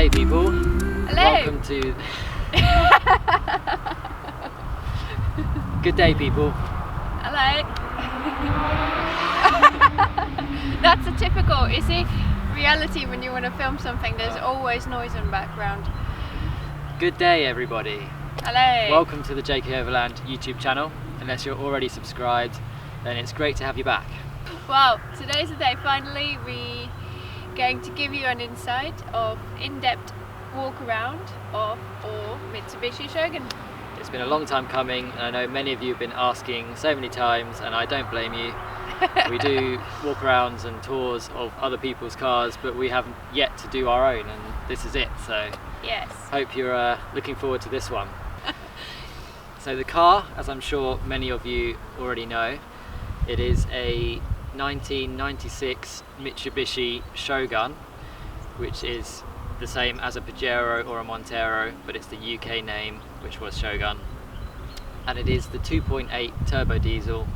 day, people. Hello. Welcome to... Good day, people. Hello. That's a typical, you see, reality when you want to film something, there's always noise in the background. Good day, everybody. Hello. Welcome to the JKoverland YouTube channel. Unless you're already subscribed, then it's great to have you back. Well, today's the day. Finally, we're going to give you an insight of in-depth walk around of our Mitsubishi Shogun. It's been a long time coming, and I know many of you have been asking so many times, and I don't blame you. We do walk-arounds and tours of other people's cars, but we haven't yet to do our own, and this is it. So yes, hope you're looking forward to this one. So the car, as I'm sure many of you already know, it is a 1996 Mitsubishi Shogun, which is the same as a Pajero or a Montero, but it's the UK name, which was Shogun. And it is the 2.8 turbo diesel.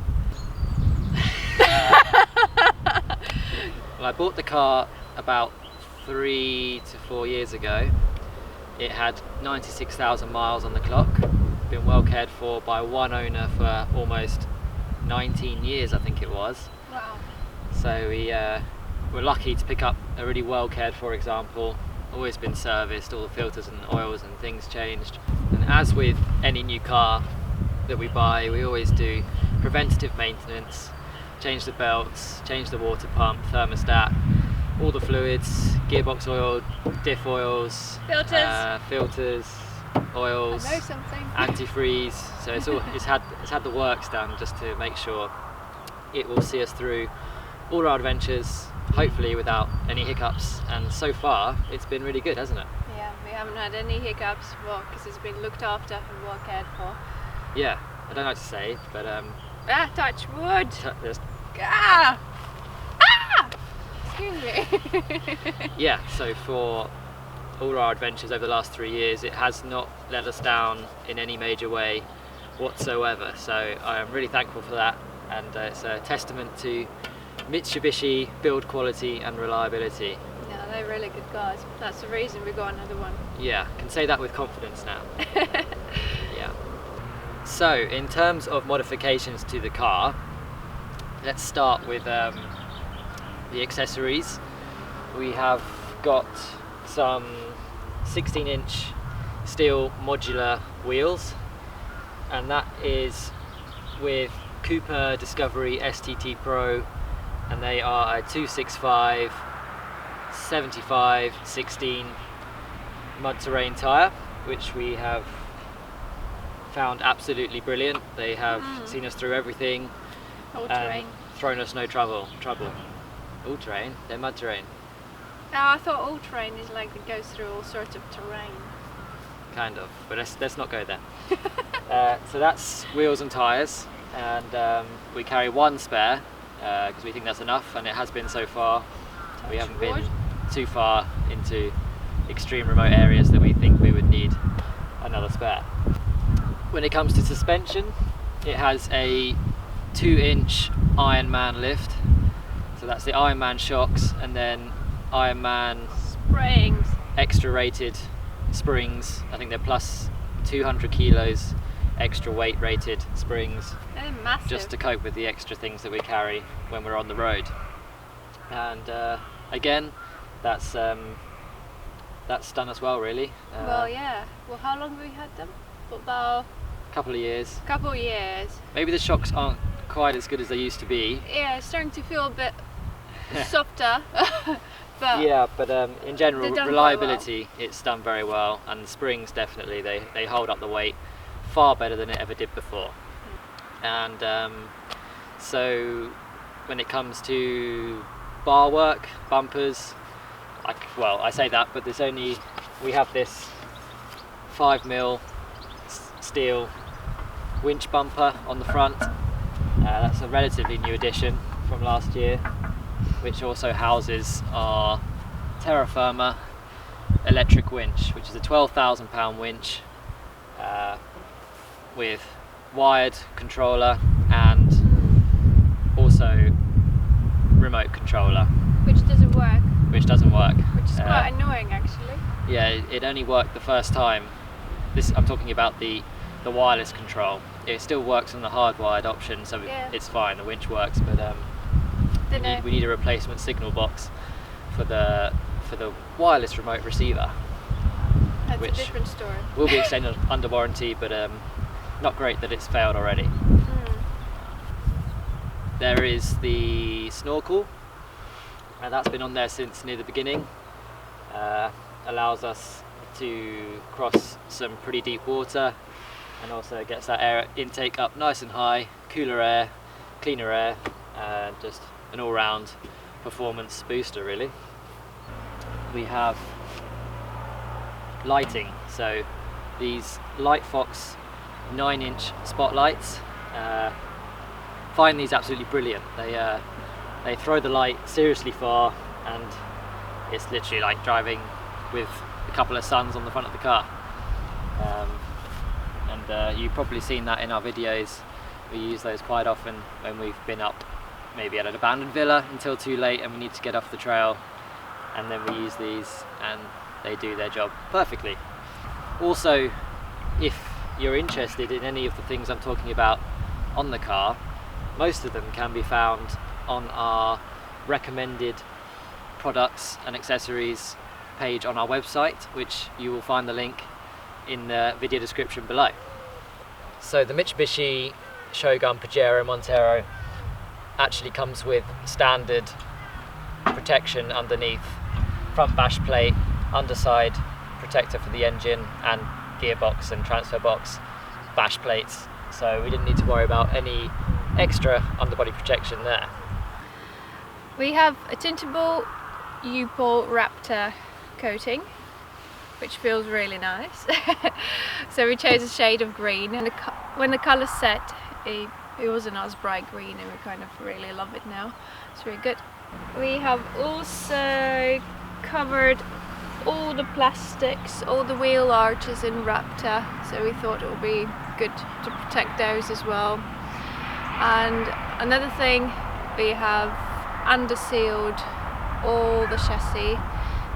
Well, I bought the car about 3 to 4 years ago. It had 96,000 miles on the clock, been well cared for by one owner for almost 19 years, I think it was. wow. So we were lucky to pick up a really well cared for example. Always been serviced, all the filters and oils and things changed. And as with any new car that we buy, we always do preventative maintenance, change the belts, change the water pump, thermostat, all the fluids, gearbox oil, diff oils, filters, oils, I know something. antifreeze. So it's had the works done just to make sure it will see us through all our adventures, hopefully without any hiccups. And so far it's been really good, hasn't it? Yeah, we haven't had any hiccups because it's been looked after and well cared for. Yeah, I don't like to say it, but Touch wood. there's Excuse me. yeah, so for all our adventures over the last 3 years, it has not let us down in any major way whatsoever. So I am really thankful for that, and it's a testament to Mitsubishi build quality and reliability. No, they're really good cars. That's the reason we got another one. Yeah, can say that with confidence now. Yeah. So in terms of modifications to the car, let's start with the accessories. We have got some 16-inch steel modular wheels, and that is with Cooper Discovery STT Pro, and they are a 265 75/16 mud terrain tyre, which we have found absolutely brilliant. They have seen us through everything All and terrain. thrown us no trouble. All terrain? They're mud terrain. Oh, I thought all terrain is like it goes through all sorts of terrain. Kind of, but let's not go there. So that's wheels and tyres, and we carry one spare because we think that's enough, and it has been so far. We haven't been too far into extreme remote areas that we think we would need another spare. When it comes to suspension, it has a 2-inch Ironman lift, so that's the Ironman shocks, and then Ironman Springs. extra rated springs. I think they're plus 200 kilos extra weight rated springs, They're massive. just to cope with the extra things that we carry when we're on the road. And again, that's done us well, really. Well, yeah. Well, how long have we had them? For about A couple of years. a couple of years. Maybe the shocks aren't quite as good as they used to be. Yeah, it's starting to feel a bit softer. But Yeah, but in general, they've done reliability, it's done very well, and the springs definitely, they hold up the weight far better than it ever did before. And so when it comes to bar work, bumpers, I say that, but we have this 5mm steel winch bumper on the front. That's a relatively new addition from last year, which also houses our Terra Firma electric winch, which is a 12,000 pound winch with wired controller and also remote controller. which doesn't work. Which doesn't work. Which is quite annoying actually. Yeah, it only worked the first time. I'm talking about the wireless control. It still works on the hardwired option, so it's fine. The winch works, but we need a replacement signal box for the wireless remote receiver. That's a different story. Will be extended under warranty, but not great that it's failed already. There is the Snorkel, and that's been on there since near the beginning. Allows us to cross some pretty deep water, and also gets that air intake up nice and high, cooler air, cleaner air, just an all-round performance booster really. We have lighting, so these Lightfox 9-inch spotlights, find these absolutely brilliant. They throw the light seriously far, and it's literally like driving with a couple of suns on the front of the car. And you've probably seen that in our videos. We use those quite often when we've been up maybe at an abandoned villa until too late and we need to get off the trail, and then we use these and they do their job perfectly. Also, if you're interested in any of the things I'm talking about on the car, most of them can be found on our recommended products and accessories page on our website, which you will find the link in the video description below. So the Mitsubishi Shogun Pajero Montero actually comes with standard protection underneath, front bash plate, underside protector for the engine, and gearbox and transfer box bash plates, so we didn't need to worry about any extra underbody protection there. We have a tintable U-Pole Raptor coating, which feels really nice. So we chose a shade of green, and when the colour set, it wasn't as bright green, and we kind of really love it now. It's really good. We have also covered all the plastics, all the wheel arches in Raptor, so we thought it would be good to protect those as well. And another thing, we have undersealed all the chassis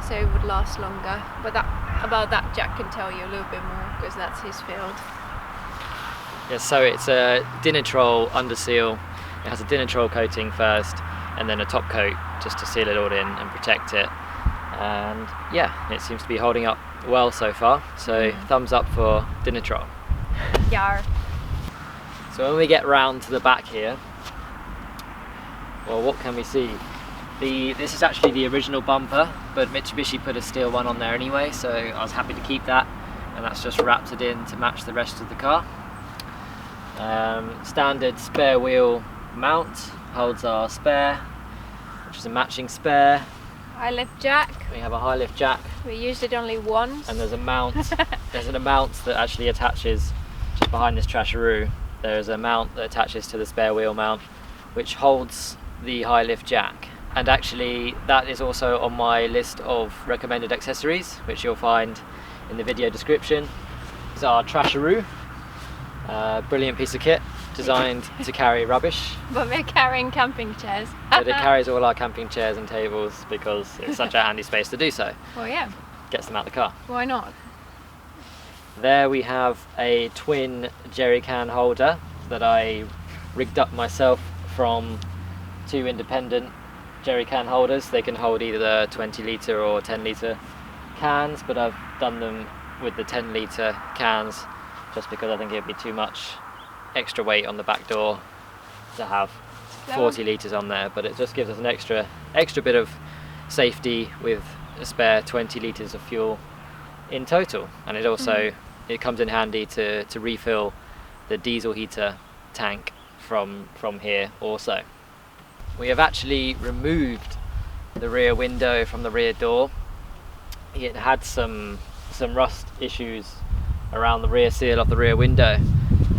so it would last longer, but about that Jack can tell you a little bit more because that's his field. Yeah, so it's a Dinitrol underseal. It has a Dinitrol coating first and then a top coat just to seal it all in and protect it. And yeah, it seems to be holding up well so far, so thumbs up for Dinitrol. Yar. So when we get round to the back here, well, what can we see? This is actually the original bumper, but Mitsubishi put a steel one on there anyway, so I was happy to keep that, and that's just wrapped it in to match the rest of the car. Standard spare wheel mount holds our spare, which is a matching spare. High lift jack. We have a high lift jack. We used it only once. And there's a mount. There's an mount that actually attaches just behind this trasheroo. There's a mount that attaches to the spare wheel mount, which holds the high lift jack. And actually, that is also on my list of recommended accessories, which you'll find in the video description. This is our trasheroo. Brilliant piece of kit, designed to carry rubbish. But we're carrying camping chairs. But it carries all our camping chairs and tables because it's such a handy space to do so. Well, yeah. Gets them out the car. Why not? There we have a twin jerry can holder that I rigged up myself from 2 independent jerry can holders. They can hold either 20 litre or 10 litre cans, but I've done them with the 10 litre cans just because I think it'd be too much extra weight on the back door to have 40 litres on there, but it just gives us an extra bit of safety with a spare 20 litres of fuel in total. And it also it comes in handy to refill the diesel heater tank from here also. We have actually removed the rear window from the rear door. It had some rust issues around the rear seal of the rear window,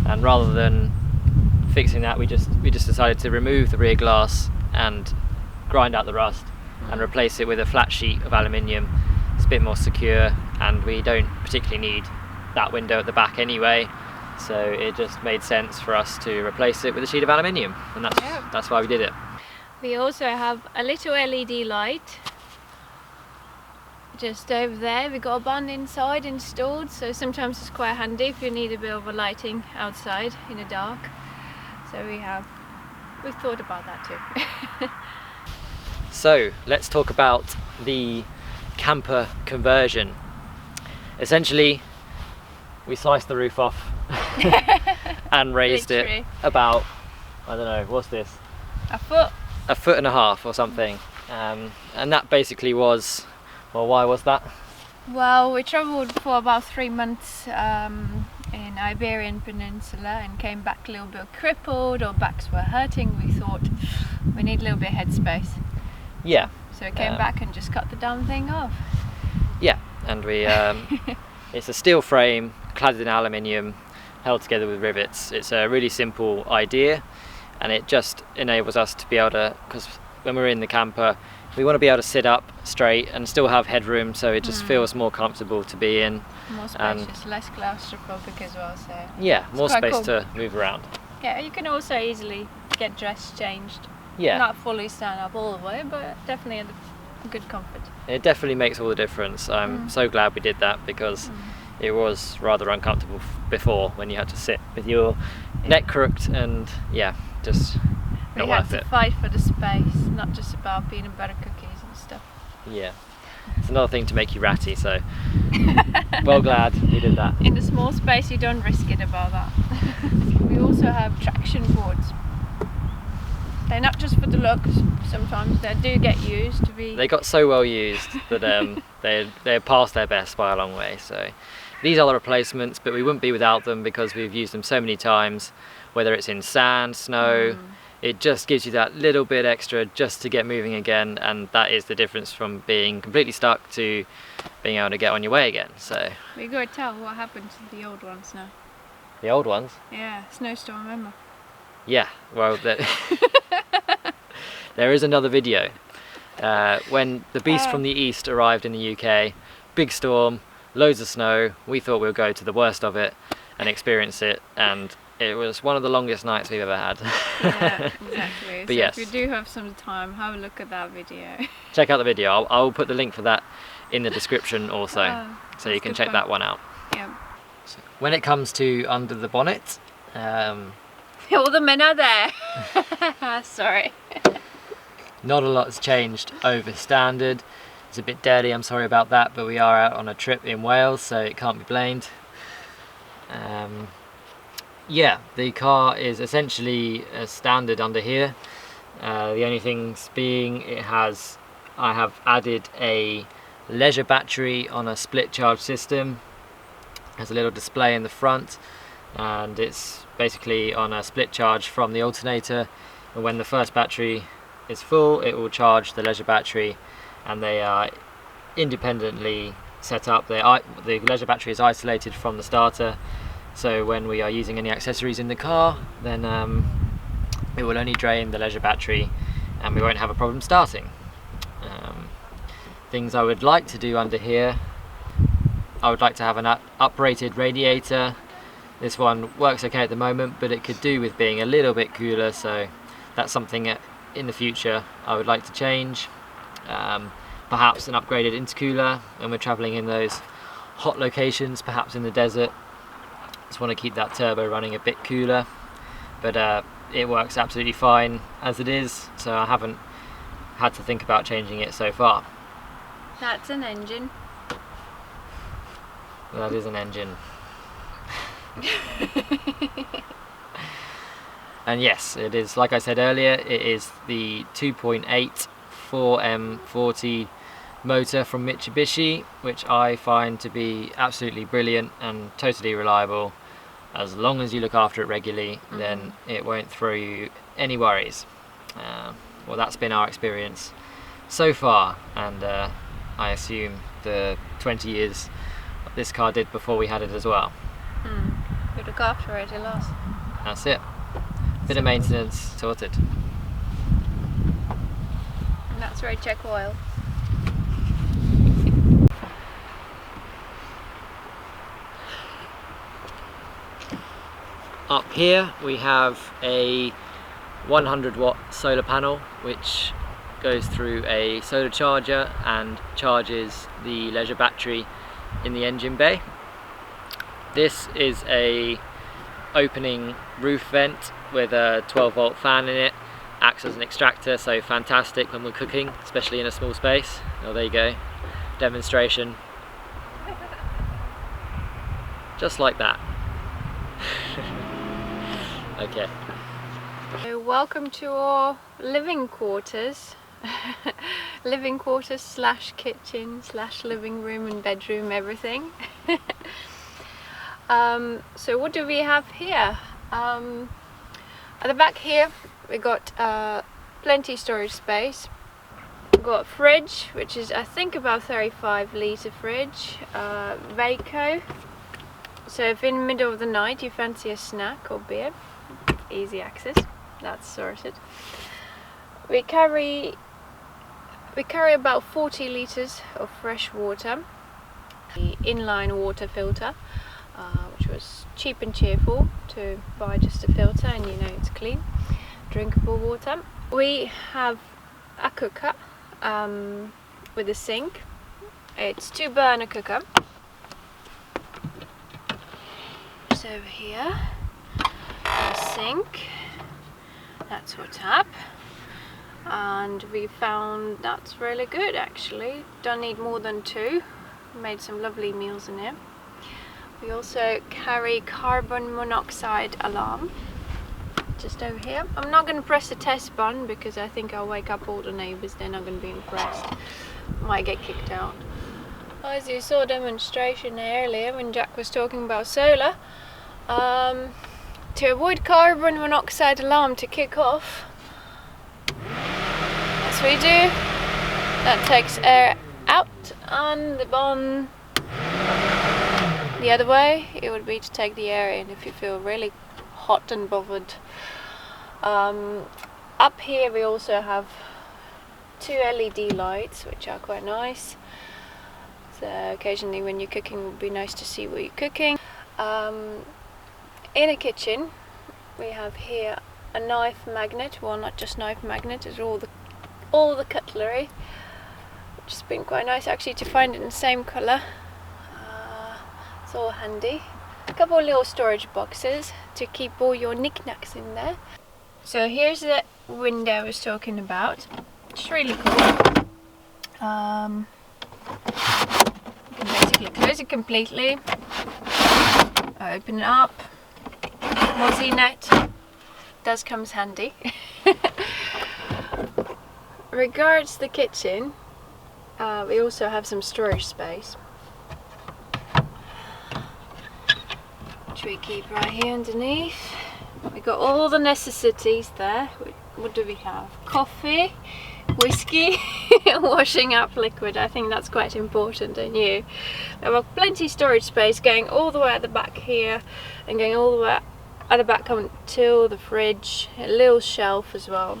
and rather than fixing that, we just decided to remove the rear glass and grind out the rust and replace it with a flat sheet of aluminium. It's a bit more secure, and we don't particularly need that window at the back anyway, so it just made sense for us to replace it with a sheet of aluminium, and that's why we did it. We also have a little LED light just over there. We got a bonnet inside installed, so sometimes it's quite handy if you need a bit of a lighting outside in the dark. So we've thought about that too. So let's talk about the camper conversion. Essentially, we sliced the roof off and raised it about, I don't know, what's this? A foot. A foot and a half or something. And that basically was, well, why was that? Well, we travelled for about 3 months in Iberian Peninsula and came back a little bit crippled, our backs were hurting. We thought we need a little bit of headspace. Yeah. So we came back and just cut the damn thing off. Yeah, and we, it's a steel frame, cladded in aluminium, held together with rivets. It's a really simple idea, and it just enables us to be able to, because when we're in the camper, we want to be able to sit up straight and still have headroom, so it just feels more comfortable to be in. More spacious, less claustrophobic as well, so... Yeah, more space to move around. Yeah, you can also easily get dressed, changed. Yeah. Not fully stand up all the way, but definitely in good comfort. It definitely makes all the difference. I'm so glad we did that, because it was rather uncomfortable before when you had to sit with your neck crooked, and yeah, just not worth it. We had to fight for the space, not just about peanut butter cookies and stuff. Yeah, it's another thing to make you ratty, so well glad we did that. In the small space you don't risk it about that. We also have traction boards. They're not just for the looks, sometimes they do get used to be... They got so well used that they're past their best by a long way, so these are the replacements, but we wouldn't be without them because we've used them so many times, whether it's in sand, snow. It just gives you that little bit extra just to get moving again, and that is the difference from being completely stuck to being able to get on your way again. So we got to tell what happened to the old ones now. The old ones? Yeah, snowstorm, remember? Yeah, well, there is another video. When the beast from the east arrived in the UK, big storm, loads of snow, we thought we would go to the worst of it and experience it, and it was one of the longest nights we've ever had. Yeah, exactly. But so yes, if you do have some time, have a look at that video. Check out the video. I'll put the link for that in the description also, so you can check that one out. Yeah. So when it comes to under the bonnet, all the men are there. Sorry. Not a lot's changed over standard. It's a bit dirty, I'm sorry about that, but we are out on a trip in Wales, so it can't be blamed. Yeah, the car is essentially a standard under here. The only things being I have added a leisure battery on a split charge system. There's a little display in the front, and it's basically on a split charge from the alternator, and when the first battery is full it will charge the leisure battery, and they are independently set up. The leisure battery is isolated from the starter, so when we are using any accessories in the car, then it will only drain the leisure battery and we won't have a problem starting. Things I would like to do under here, I would like to have an uprated radiator. This one works okay at the moment, but it could do with being a little bit cooler, so that's something in the future I would like to change. Perhaps an upgraded intercooler when we're travelling in those hot locations, perhaps in the desert. Just want to keep that turbo running a bit cooler, but it works absolutely fine as it is, so I haven't had to think about changing it so far. That's an engine. That is an engine. And yes, it is, like I said earlier, it is the 2.8 4M40 motor from Mitsubishi, which I find to be absolutely brilliant and totally reliable. As long as you look after it regularly, then it won't throw you any worries. Well, that's been our experience so far, and I assume the 20 years this car did before we had it as well. You look after it, it lasts. That's it. Bit of maintenance sorted. And that's where I check oil. Up here we have a 100 watt solar panel, which goes through a solar charger and charges the leisure battery in the engine bay. This is a opening roof vent with a 12-volt fan in it, acts as an extractor, so fantastic when we're cooking, especially in a small space. Oh, there you go, demonstration, just like that. Okay. So welcome to our living quarters. Living quarters slash kitchen slash living room and bedroom, everything. So what do we have here? At the back here we got plenty storage space. We've got a fridge, which is I think about 35-litre fridge, Vaco. So if in the middle of the night you fancy a snack or beer, easy access, that's sorted. We carry about 40 litres of fresh water, the inline water filter, which was cheap and cheerful to buy just a filter, and you know it's clean, drinkable water. We have a cooker with a sink. It's 2-burner cooker. So over here, a sink, that's our tap, and we found that's really good actually. Don't need more than 2. Made some lovely meals in here. We also carry carbon monoxide alarm just over here. I'm not going to press the test button because I think I'll wake up all the neighbours. They're not going to be impressed. Might get kicked out. As you saw demonstration earlier when Jack was talking about solar, to avoid carbon monoxide alarm to kick off, as we do, that takes air out, and on the other way it would be to take the air in if you feel really hot and bothered. Up here we also have 2 LED lights, which are quite nice. So occasionally when you're cooking it would be nice to see what you're cooking. In a kitchen we have here a knife magnet, well not just knife magnet, it's all the cutlery, which has been quite nice actually to find it in the same colour. It's all handy. A couple of little storage boxes to keep all your knickknacks in there. So here's the window I was talking about. It's really cool. You can basically close it completely, open it up. Mozzie net does comes handy. Regards the kitchen, we also have some storage space, which we keep right here underneath. We got all the necessities there. What do we have? Coffee, whiskey, washing up liquid. I think that's quite important, don't you? There are plenty of storage space going all the way at the back here and going all the way at the back until the fridge, a little shelf as well.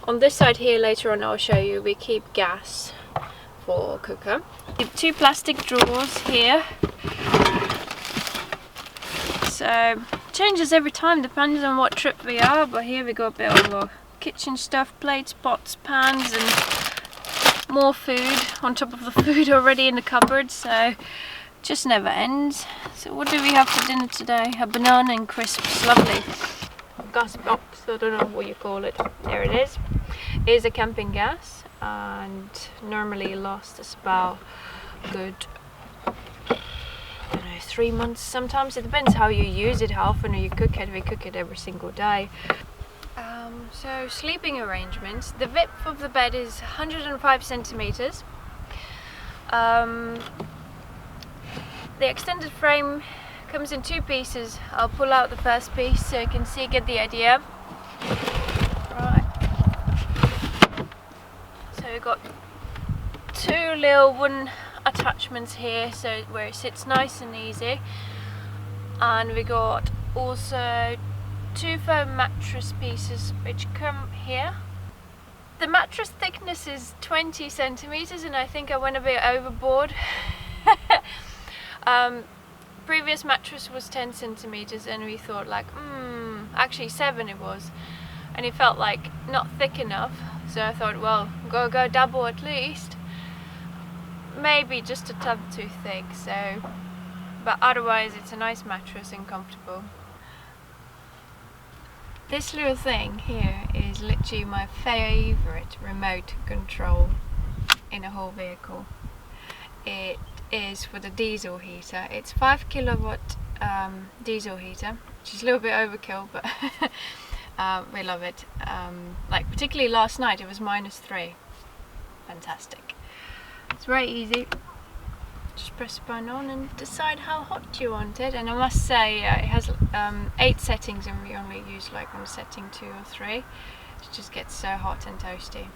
On this side here later on I'll show you, we keep gas for cooker. Keep 2 plastic drawers here. So changes every time, depends on what trip we are, but here we got a bit of our kitchen stuff, plates, pots, pans, and more food on top of the food already in the cupboard, so just never ends. So what do we have for dinner today? A banana and crisps, lovely. Gas box, I don't know what you call it. There it is. It is a camping gas, and normally lasts us about good 3 months sometimes. It depends how you use it, how often you cook it. We cook it every single day. So sleeping arrangements. The width of the bed is 105 centimeters. The extended frame comes in 2 pieces. I'll pull out the first piece so you can see, get the idea. Right. So we've got 2 little wooden attachments here, so where it sits nice and easy, and we got also 2 foam mattress pieces which come here. The mattress thickness is 20 centimeters, and I think I went a bit overboard. Previous mattress was 10 centimeters, and we thought like, actually 7 it was, and it felt like not thick enough, So I thought, well, go double at least. Maybe just a tad too thick, so, but otherwise it's a nice mattress and comfortable. This little thing here is literally my favourite remote control in a whole vehicle. It is for the diesel heater. It's 5 kilowatt diesel heater, which is a little bit overkill, but we love it. Like particularly last night it was -3. Fantastic. It's very easy. Just press the button on and decide how hot you want it. And I must say it has 8 settings and we only use like on setting 2 or 3. It just gets so hot and toasty.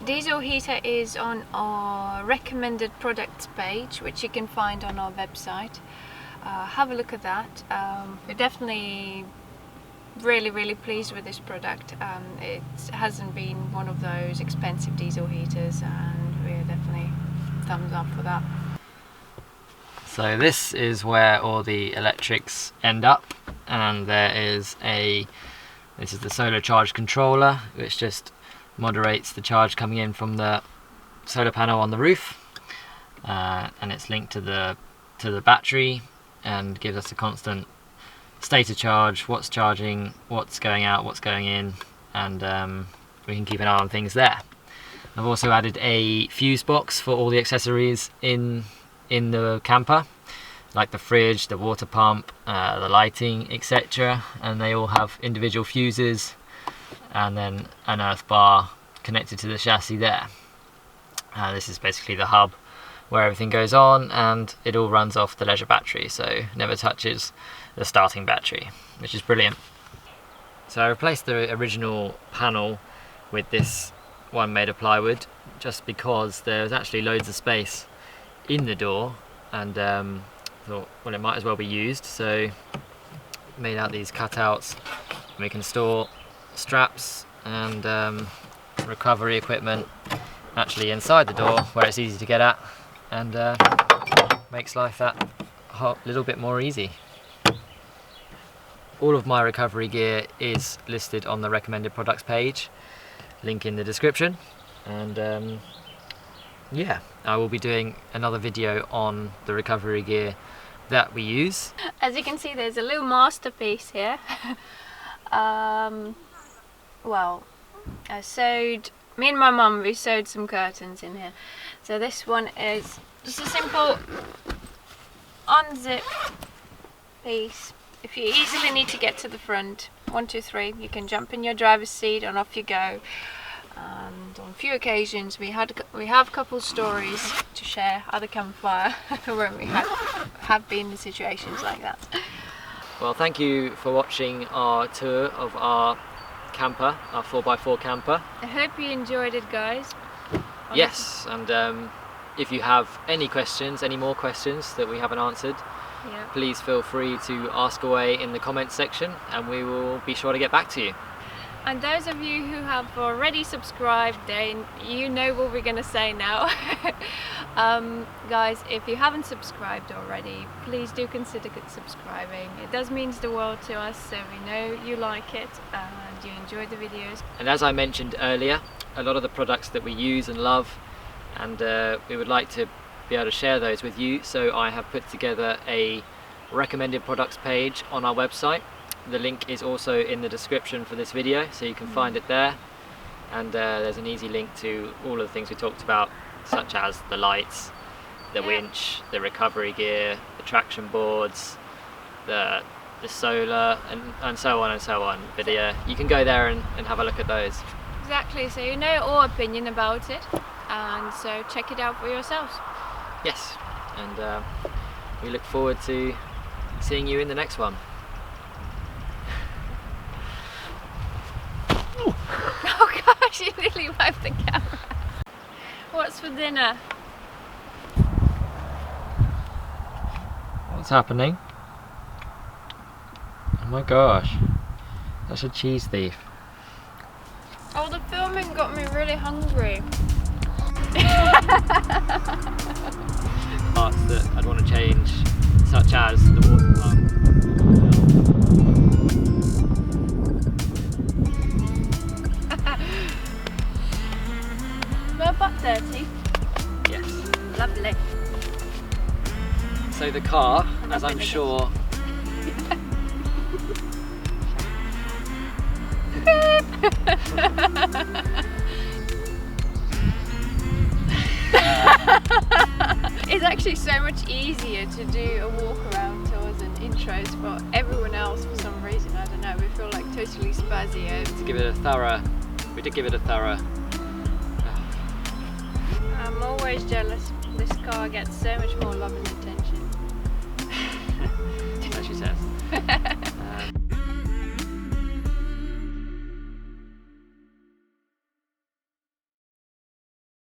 Diesel heater is on our recommended products page, which you can find on our website. Have a look at that. We're definitely really pleased with this product. It hasn't been one of those expensive diesel heaters, and we're definitely thumbs up for that. So this is where all the electrics end up, and this is the solar charge controller, which just moderates the charge coming in from the solar panel on the roof, and it's linked to the battery and gives us a constant state of charge, what's charging, what's going out, what's going in, and we can keep an eye on things there. I've also added a fuse box for all the accessories in the camper, like the fridge, the water pump, the lighting, etc., and they all have individual fuses, and then an earth bar connected to the chassis there. This is basically the hub where everything goes on, and it all runs off the leisure battery, so never touches the starting battery, which is brilliant. So I replaced the original panel with this one made of plywood, just because there's actually loads of space in the door, and thought, well, it might as well be used, so made out these cutouts. We can store straps and recovery equipment actually inside the door, where it's easy to get at, and makes life that little bit more easy. All of my recovery gear is listed on the recommended products page, link in the description, and yeah, I will be doing another video on the recovery gear that we use. As you can see, there's a little masterpiece here. Well, me and my mum, we sewed some curtains in here. So this one is just a simple unzip piece. If you easily need to get to the front, 1, 2, 3, you can jump in your driver's seat and off you go. And on a few occasions we have a couple stories to share at the campfire when we have been in situations like that. Well, thank you for watching our tour of our camper, our 4x4 camper. I hope you enjoyed it, guys. Yes, and if you have any more questions that we haven't answered, yeah, please feel free to ask away in the comments section, and we will be sure to get back to you. And those of you who have already subscribed, you know what we're going to say now. Guys, if you haven't subscribed already, please do consider subscribing. It does mean the world to us, so we know you like it and you enjoy the videos. And as I mentioned earlier, a lot of the products that we use and love, and we would like to be able to share those with you, so I have put together a recommended products page on our website. The link is also in the description for this video, so you can find it there, and there's an easy link to all of the things we talked about, such as the lights, the winch, the recovery gear, the traction boards, the solar, and so on and so on. But you can go there and have a look at those. Exactly, so you know our opinion about it, and so check it out for yourselves. Yes, and we look forward to seeing you in the next one. Oh gosh, you nearly wiped the camera. What's for dinner? What's happening? Oh my gosh, that's a cheese thief. Oh, the filming got me really hungry. Parts that I'd want to change, such as the water pump. dirty. Yes. Lovely. So the car, I'm as not I'm gonna sure It's actually so much easier to do a walk around tours and intros for everyone else for some reason. I don't know, we feel like totally spazzy out. to give it a thorough, we did give it a thorough. I'm always jealous. This car gets so much more love and attention. So she says.